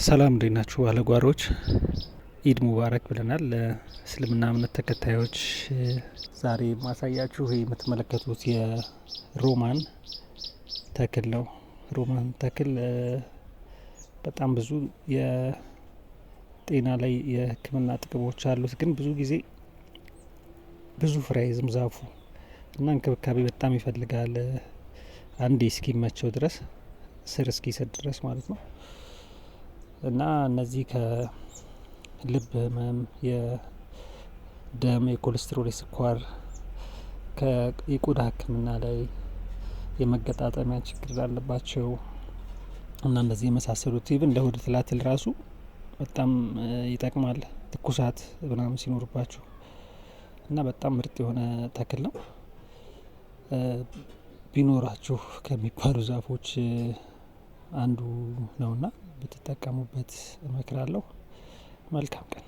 ሰላም እንዴት ናችሁ ባለጓሮች? ኢድ ሙባረክ ብለናል ለእስልምና እምነት ተከታዮች። ዛሬ ማሳያችሁ ይሄ የምትመለከቱት የሮማን ተክል ነው። ሮማን ተክል በጣም ብዙ የጤና ላይ የሕክምና ጥቅሞች አሉት። ግን ብዙ ጊዜ ብዙ ፍሬ አይዝም ዛፉ እና እንክብካቤ በጣም ይፈልጋል። አንዴ እስኪመቸው ድረስ ስር እስኪሰጥ ድረስ ማለት ነው። እና እነዚህ ከልብ ህመም፣ የደም፣ የኮሌስትሮል፣ የስኳር፣ የቆዳ ህክምና ላይ የመገጣጠሚያ ችግር ላለባቸው እና እንደዚህ የመሳሰሉት ኢቭን ለሆድ ትላትል ራሱ በጣም ይጠቅማል። ትኩሳት ምናምን ሲኖርባቸው እና በጣም ምርጥ የሆነ ተክል ነው። ቢኖራችሁ ከሚባሉ ዛፎች አንዱ ነውና ብትጠቀሙበት እመክራለሁ። መልካም ቀን።